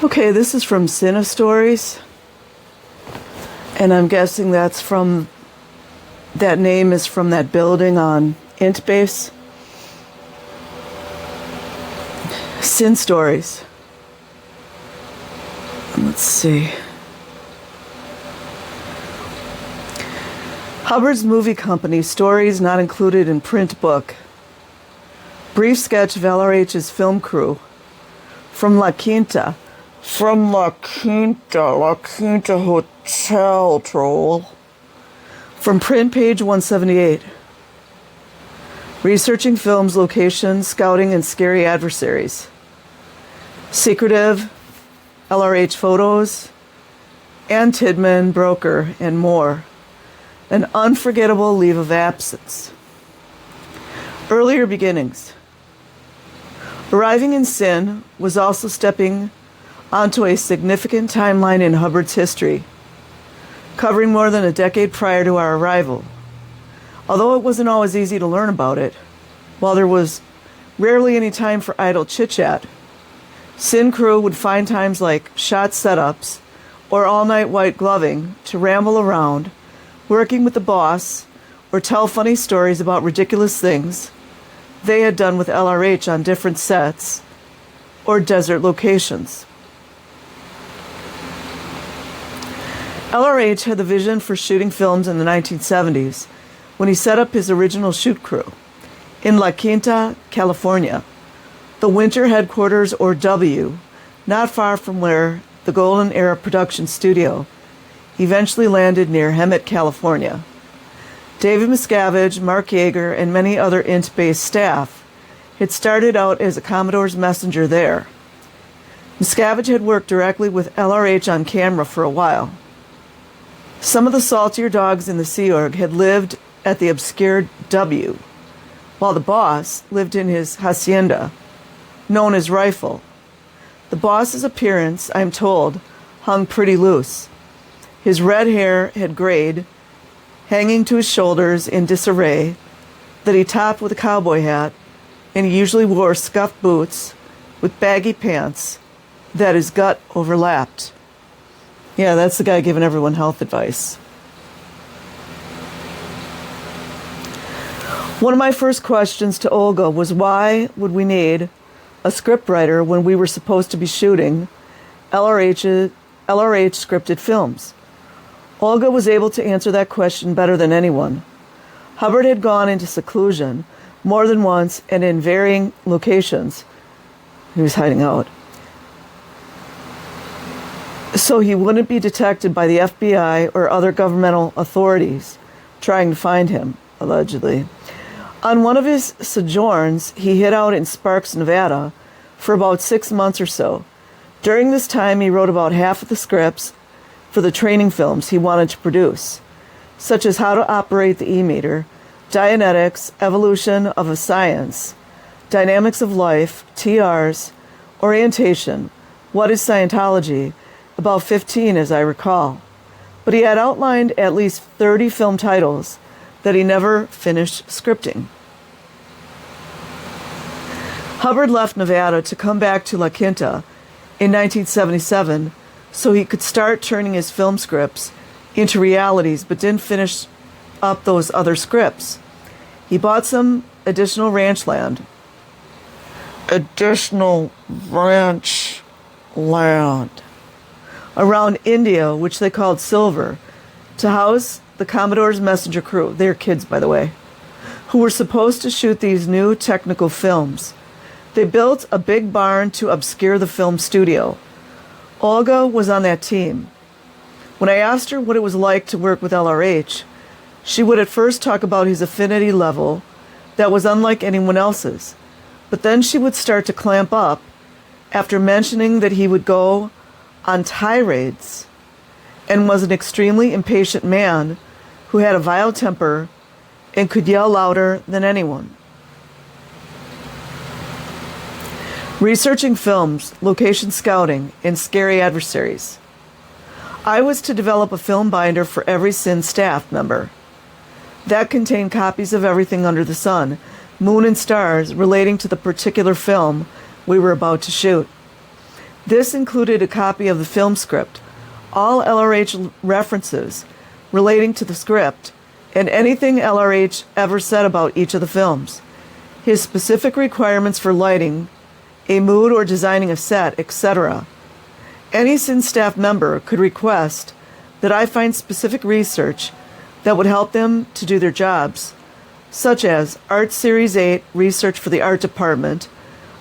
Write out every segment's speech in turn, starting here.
Okay, this is from Cine Stories, and I'm guessing that name is from that building on Int Base. Cine Stories. Let's see. Hubbard's Movie Company, stories not included in print book. Brief sketch of LRH's film crew. From La Quinta Hotel Troll. From print page 178. Researching films, locations, scouting, and scary adversaries. Secretive, LRH photos, Ann Tidman, broker, and more. An unforgettable leave of absence. Earlier beginnings. Arriving in Sin was also stepping onto a significant timeline in Hubbard's history, covering more than a decade prior to our arrival. Although it wasn't always easy to learn about it, while there was rarely any time for idle chit-chat, Sin crew would find times like shot setups or all-night white gloving to ramble around, working with the boss, or tell funny stories about ridiculous things they had done with LRH on different sets or desert locations. LRH had the vision for shooting films in the 1970s when he set up his original shoot crew in La Quinta, California, the winter headquarters, or W, not far from where the Golden Era production studio eventually landed near Hemet, California. David Miscavige, Mark Yeager, and many other Int-based staff had started out as a Commodore's messenger there. Miscavige had worked directly with LRH on camera for a while. Some of the saltier dogs in the Sea Org had lived at the obscure W, while the boss lived in his hacienda, known as Rifle. The boss's appearance, I'm told, hung pretty loose. His red hair had grayed, hanging to his shoulders in disarray, that he topped with a cowboy hat, and he usually wore scuffed boots with baggy pants that his gut overlapped. Yeah, that's the guy giving everyone health advice. One of my first questions to Olga was, why would we need a scriptwriter when we were supposed to be shooting LRH scripted films? Olga was able to answer that question better than anyone. Hubbard had gone into seclusion more than once and in varying locations. He was hiding out, so he wouldn't be detected by the FBI or other governmental authorities trying to find him, allegedly. On one of his sojourns, he hid out in Sparks, Nevada, for about 6 months or so. During this time, he wrote about half of the scripts for the training films he wanted to produce, such as How to Operate the E-Meter, Dianetics, Evolution of a Science, Dynamics of Life, TRs, Orientation, What is Scientology, about 15 as I recall. But he had outlined at least 30 film titles that he never finished scripting. Hubbard left Nevada to come back to La Quinta in 1977 so he could start turning his film scripts into realities, but didn't finish up those other scripts. He bought some additional ranch land. Around India, which they called Silver, to house the Commodore's messenger crew, they're kids by the way, who were supposed to shoot these new technical films. They built a big barn to obscure the film studio. Olga was on that team. When I asked her what it was like to work with LRH, she would at first talk about his affinity level that was unlike anyone else's, but then she would start to clamp up after mentioning that he would go on tirades and was an extremely impatient man who had a vile temper and could yell louder than anyone. Researching films, location scouting, and scary adversaries. I was to develop a film binder for every Sin staff member. That contained copies of everything under the sun, moon and stars, relating to the particular film we were about to shoot. This included a copy of the film script, all LRH references relating to the script, and anything LRH ever said about each of the films, his specific requirements for lighting, a mood or designing a set, etc. Any SIN staff member could request that I find specific research that would help them to do their jobs, such as Art Series 8 research for the art department,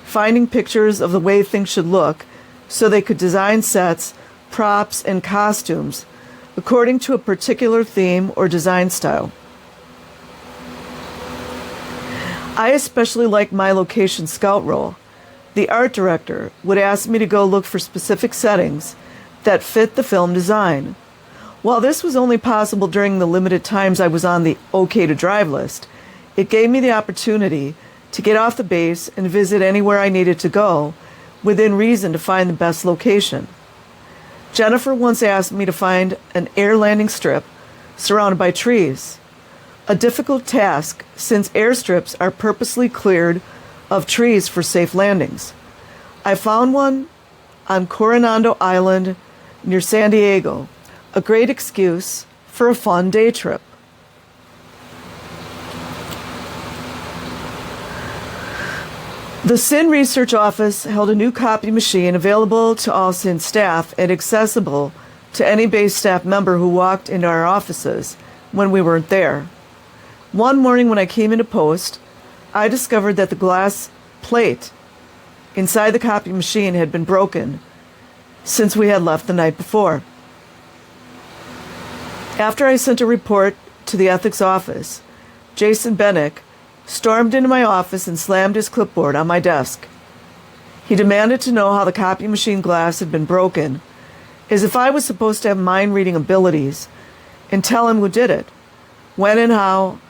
finding pictures of the way things should look so they could design sets, props, and costumes according to a particular theme or design style. I especially liked my location scout role. The art director would ask me to go look for specific settings that fit the film design. While this was only possible during the limited times I was on the OK to Drive list, it gave me the opportunity to get off the base and visit anywhere I needed to go within reason to find the best location. Jennifer once asked me to find an air landing strip surrounded by trees, a difficult task since airstrips are purposely cleared of trees for safe landings. I found one on Coronado Island near San Diego, a great excuse for a fun day trip. The SIN Research Office held a new copy machine available to all SIN staff and accessible to any base staff member who walked into our offices when we weren't there. One morning when I came into post, I discovered that the glass plate inside the copy machine had been broken since we had left the night before. After I sent a report to the ethics office, Jason Bennick stormed into my office and slammed his clipboard on my desk. He demanded to know how the copy machine glass had been broken, as if I was supposed to have mind-reading abilities, and tell him who did it, when and how.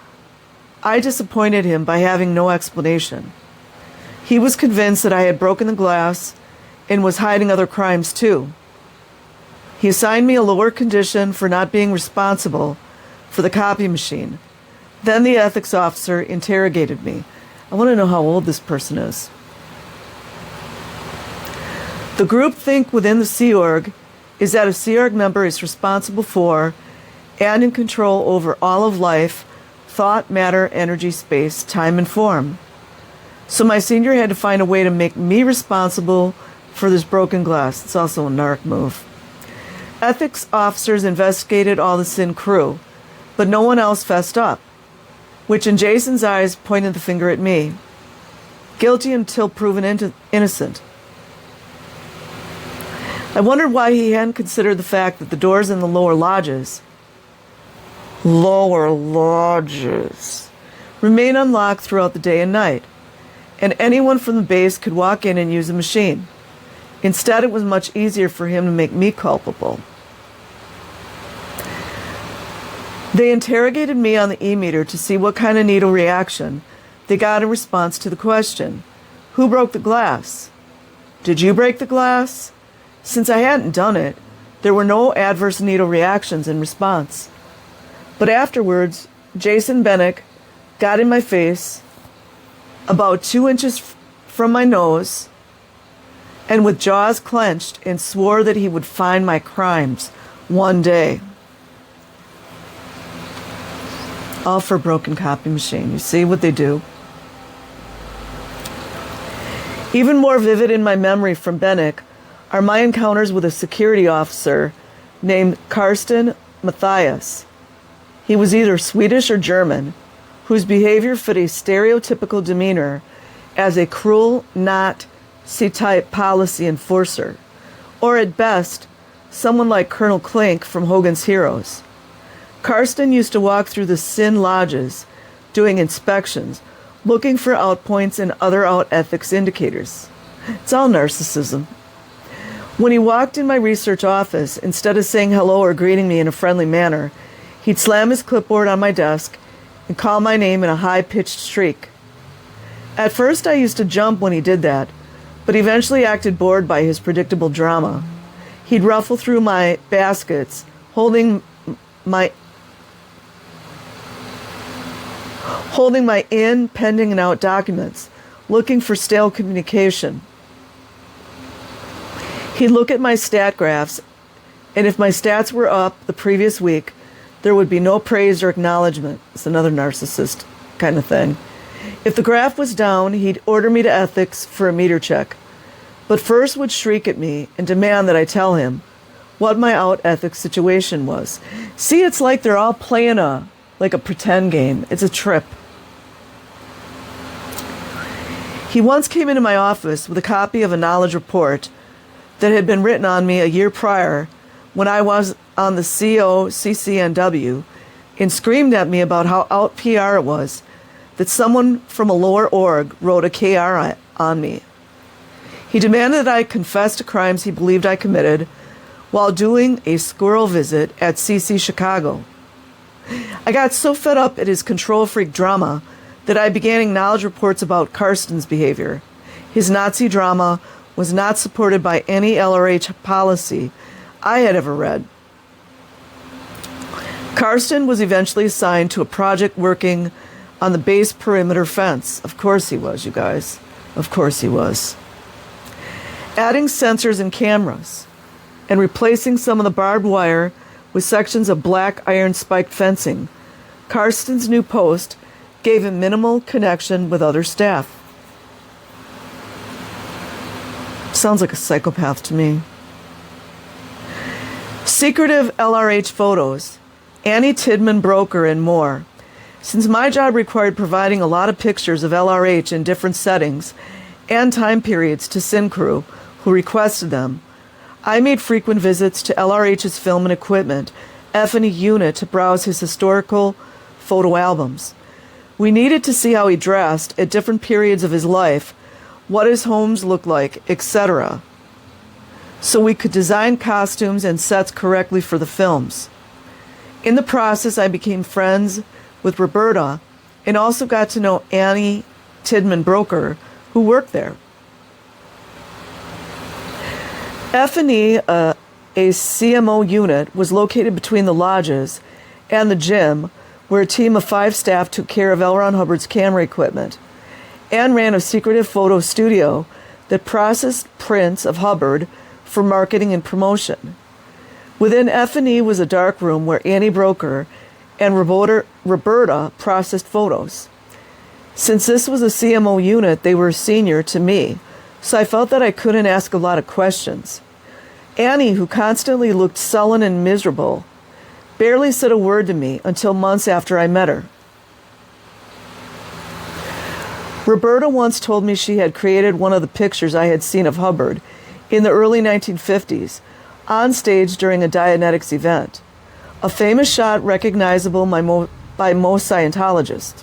I disappointed him by having no explanation. He was convinced that I had broken the glass and was hiding other crimes too. He assigned me a lower condition for not being responsible for the copy machine. Then the ethics officer interrogated me. I want to know how old this person is. The groupthink within the Sea Org is that a Sea Org member is responsible for and in control over all of life, thought, matter, energy, space, time, and form. So my senior had to find a way to make me responsible for this broken glass. It's also a narc move. Ethics officers investigated all the SIN crew, but no one else fessed up, which in Jason's eyes pointed the finger at me. Guilty until proven innocent. I wondered why he hadn't considered the fact that the doors in the lower lodges remain unlocked throughout the day and night, and anyone from the base could walk in and use the machine. Instead, it was much easier for him to make me culpable. They interrogated me on the e-meter to see what kind of needle reaction they got in response to the question, "Who broke the glass? Did you break the glass?" Since I hadn't done it, there were no adverse needle reactions in response. But afterwards, Jason Bennick got in my face about 2 inches from my nose and with jaws clenched and swore that he would find my crimes one day. All for a broken copy machine. You see what they do? Even more vivid in my memory from Bennick are my encounters with a security officer named Karsten Matthias. He was either Swedish or German, whose behavior fit a stereotypical demeanor as a cruel Nazi-type policy enforcer, or at best, someone like Colonel Klink from Hogan's Heroes. Karsten used to walk through the SIN lodges, doing inspections, looking for outpoints and other out ethics indicators. It's all narcissism. When he walked in my research office, instead of saying hello or greeting me in a friendly manner, he'd slam his clipboard on my desk and call my name in a high-pitched shriek. At first, I used to jump when he did that, but eventually acted bored by his predictable drama. He'd ruffle through my baskets, holding my in, pending, and out documents, looking for stale communication. He'd look at my stat graphs, and if my stats were up the previous week, there would be no praise or acknowledgement. It's another narcissist kind of thing. If the graph was down, he'd order me to ethics for a meter check, but first would shriek at me and demand that I tell him what my out ethics situation was. See, it's like they're all playing a pretend game. It's a trip. He once came into my office with a copy of a knowledge report that had been written on me a year prior when I was on the CCNW, and screamed at me about how out PR it was that someone from a lower org wrote a KR on me. He demanded that I confess to crimes he believed I committed while doing a squirrel visit at CC Chicago. I got so fed up at his control freak drama that I began knowledge reports about Karsten's behavior. His Nazi drama was not supported by any LRH policy I had ever read. Karsten was eventually assigned to a project working on the base perimeter fence. Of course he was, you guys. Of course he was. Adding sensors and cameras and replacing some of the barbed wire with sections of black iron spiked fencing. Karsten's new post gave him minimal connection with other staff. Sounds like a psychopath to me. Secretive LRH photos, Annie Tidman broker, and more. Since my job required providing a lot of pictures of LRH in different settings and time periods to Sin Crew who requested them, I made frequent visits to LRH's film and equipment F&E unit to browse his historical photo albums. We needed to see how he dressed at different periods of his life, what his homes looked like, etc., so we could design costumes and sets correctly for the films. In the process, I became friends with Roberta and also got to know Annie Tidman broker, who worked there. F&E, a CMO unit, was located between the lodges and the gym, where a team of 5 staff took care of L. Ron Hubbard's camera equipment and ran a secretive photo studio that processed prints of Hubbard for marketing and promotion. Within F&E was a dark room where Annie Broker and Roberta processed photos. Since this was a CMO unit, they were senior to me, so I felt that I couldn't ask a lot of questions. Annie, who constantly looked sullen and miserable, barely said a word to me until months after I met her. Roberta once told me she had created one of the pictures I had seen of Hubbard in the early 1950s on stage during a Dianetics event, a famous shot recognizable by most Scientologists.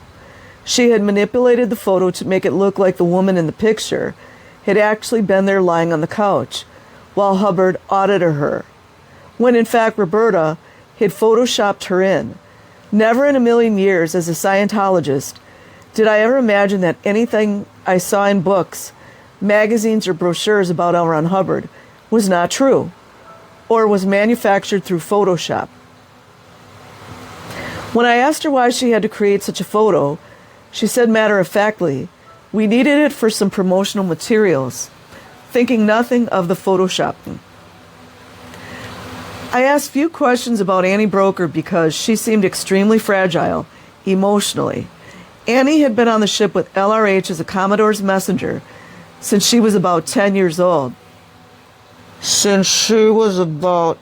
She had manipulated the photo to make it look like the woman in the picture had actually been there lying on the couch while Hubbard audited her, when in fact Roberta had photoshopped her in. Never in a million years as a Scientologist did I ever imagine that anything I saw in books, magazines, or brochures about L. Ron Hubbard was not true or was manufactured through Photoshop. When I asked her why she had to create such a photo, she said matter-of-factly, "We needed it for some promotional materials," thinking nothing of the Photoshopping. I asked few questions about Annie Broker because she seemed extremely fragile emotionally. Annie had been on the ship with LRH as a Commodore's messenger since she was about 10 years old. Since she was about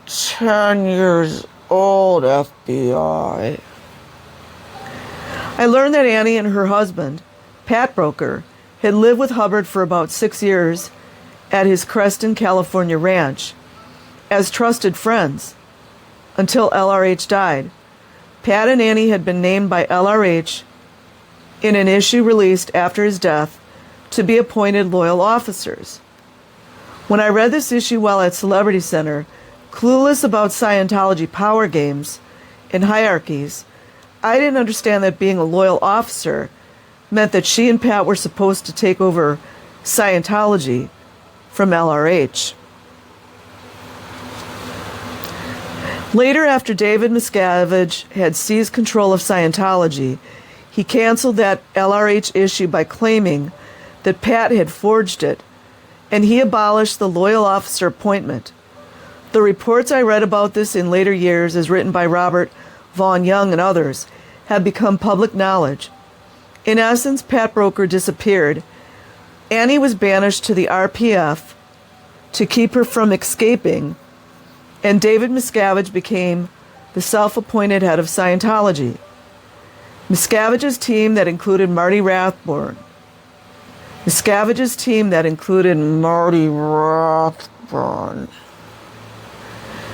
10 years old, FBI. I learned that Annie and her husband, Pat Broker, had lived with Hubbard for about 6 years at his Creston, California ranch as trusted friends until LRH died. Pat and Annie had been named by LRH in an issue released after his death to be appointed loyal officers. When I read this issue while at Celebrity Center, clueless about Scientology power games and hierarchies, I didn't understand that being a loyal officer meant that she and Pat were supposed to take over Scientology from LRH. Later, after David Miscavige had seized control of Scientology, he canceled that LRH issue by claiming that Pat had forged it and he abolished the loyal officer appointment. The reports I read about this in later years, as written by Robert Vaughan Young and others, have become public knowledge. In essence, Pat Broker disappeared. Annie was banished to the RPF to keep her from escaping, and David Miscavige became the self-appointed head of Scientology. Miscavige's team that included Marty Rathbun.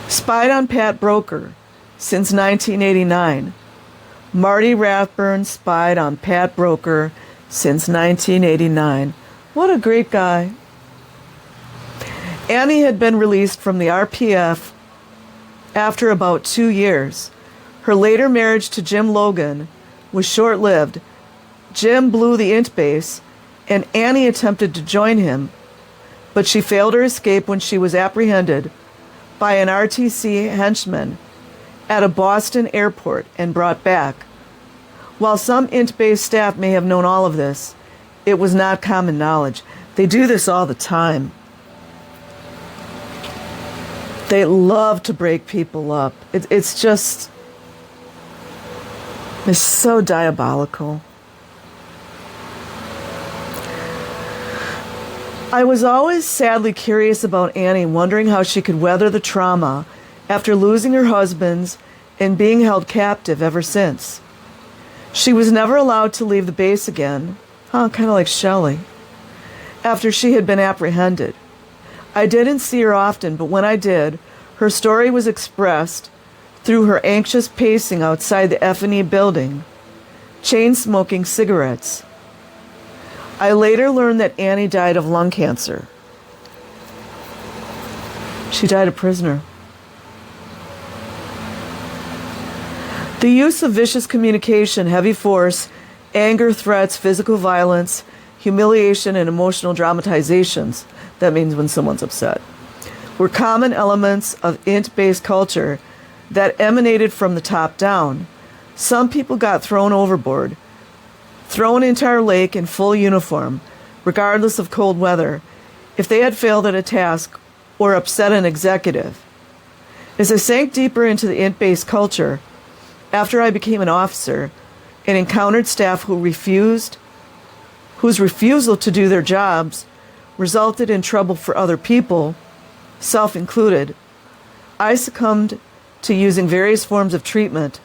Spied on Pat Broker since 1989. Marty Rathbun spied on Pat Broker since 1989. What a great guy. Annie had been released from the RPF after about 2 years. Her later marriage to Jim Logan was short-lived. Jim blew the int base, and Annie attempted to join him, but she failed her escape when she was apprehended by an RTC henchman at a Boston airport and brought back. While some int-based staff may have known all of this, it was not common knowledge. They do this all the time. They love to break people up. It's so diabolical. I was always sadly curious about Annie, wondering how she could weather the trauma after losing her husbands and being held captive ever since. She was never allowed to leave the base again, kind of like Shelley, after she had been apprehended. I didn't see her often, but when I did, her story was expressed through her anxious pacing outside the F&E building, chain-smoking cigarettes. I later learned that Annie died of lung cancer. She died a prisoner. The use of vicious communication, heavy force, anger, threats, physical violence, humiliation, and emotional dramatizations, that means when someone's upset, were common elements of int-based culture that emanated from the top down. Some people got thrown overboard, thrown into our lake in full uniform, regardless of cold weather, if they had failed at a task or upset an executive. As I sank deeper into the int-based culture, after I became an officer and encountered staff whose refusal to do their jobs resulted in trouble for other people, self included, I succumbed to using various forms of treatment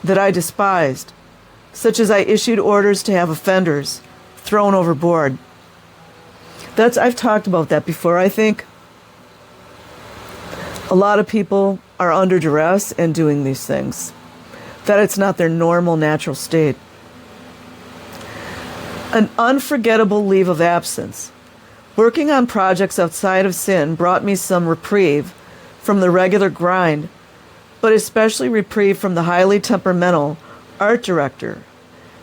that I despised, such as I issued orders to have offenders thrown overboard. I've talked about that before. I think a lot of people are under duress and doing these things, that it's not their normal, natural state. An unforgettable leave of absence. Working on projects outside of sin brought me some reprieve from the regular grind, but especially reprieve from the highly temperamental art director.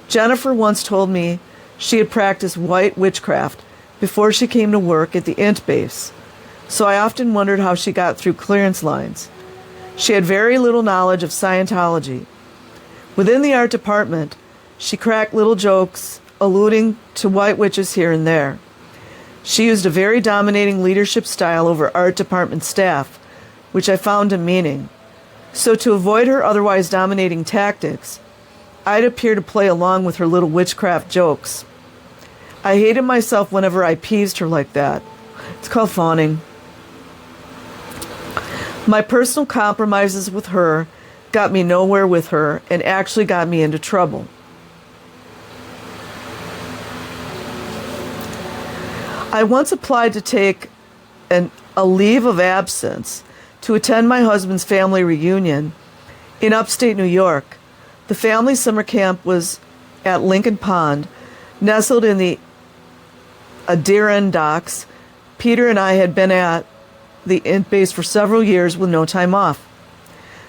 Jennifer once told me she had practiced white witchcraft before she came to work at the int base, so I often wondered how she got through clearance lines. She had very little knowledge of Scientology. Within the art department, she cracked little jokes alluding to white witches here and there. She used a very dominating leadership style over art department staff, which I found demeaning. So to avoid her otherwise dominating tactics, I'd appear to play along with her little witchcraft jokes. I hated myself whenever I peeved her like that. It's called fawning. My personal compromises with her got me nowhere with her and actually got me into trouble. I once applied to take a leave of absence to attend my husband's family reunion in upstate New York. The family summer camp was at Lincoln Pond, nestled in the Adirondacks. Peter and I had been at the int base for several years with no time off,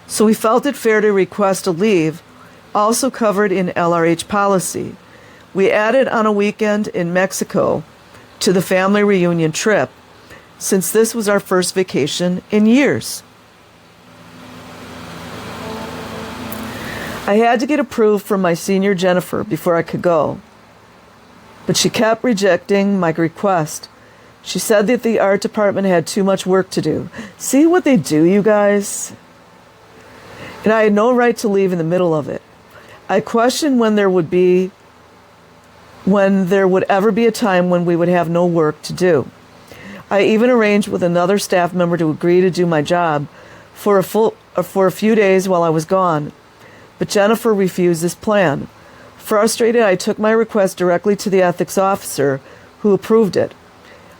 so we felt it fair to request a leave, also covered in LRH policy. We added on a weekend in Mexico to the family reunion trip, since this was our first vacation in years. I had to get approved from my senior Jennifer before I could go, but she kept rejecting my request She said that the art department had too much work to do. See what they do, you guys? And I had no right to leave in the middle of it. I questioned when there would ever be a time when we would have no work to do. I even arranged with another staff member to agree to do my job for a few days while I was gone. But Jennifer refused this plan. Frustrated, I took my request directly to the ethics officer, who approved it.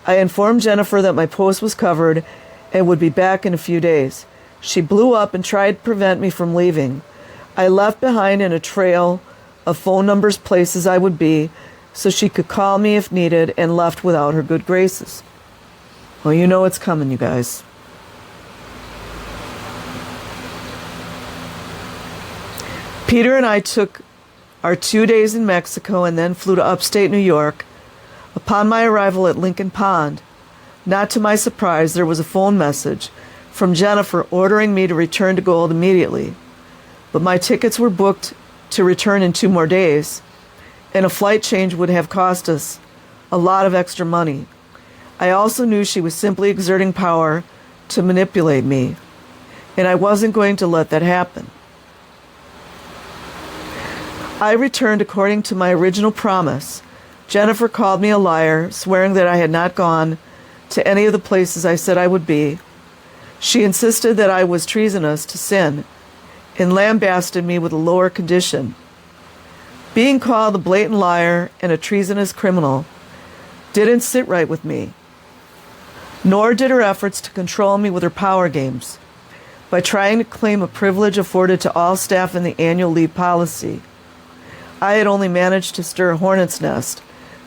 I informed Jennifer that my post was covered and would be back in a few days. She blew up and tried to prevent me from leaving. I left behind in a trail of phone numbers, places I would be, so she could call me if needed, and left without her good graces. Well, you know it's coming, you guys. Peter and I took our 2 days in Mexico and then flew to upstate New York. Upon my arrival at Lincoln Pond, not to my surprise, there was a phone message from Jennifer ordering me to return to Gold immediately. But my tickets were booked to return in 2 more days, and a flight change would have cost us a lot of extra money. I also knew she was simply exerting power to manipulate me, and I wasn't going to let that happen. I returned according to my original promise. Jennifer called me a liar, swearing that I had not gone to any of the places I said I would be. She insisted that I was treasonous to sin and lambasted me with a lower condition. Being called a blatant liar and a treasonous criminal didn't sit right with me, nor did her efforts to control me with her power games by trying to claim a privilege afforded to all staff in the annual leave policy. I had only managed to stir a hornet's nest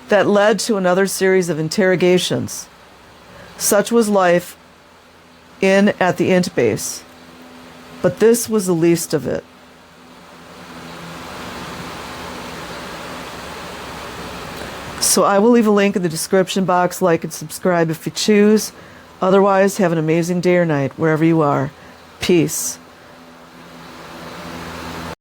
that led to another series of interrogations. Such was life at the int base. But this was the least of it. So I will leave a link in the description box. Like and subscribe if you choose. Otherwise, have an amazing day or night wherever you are. Peace.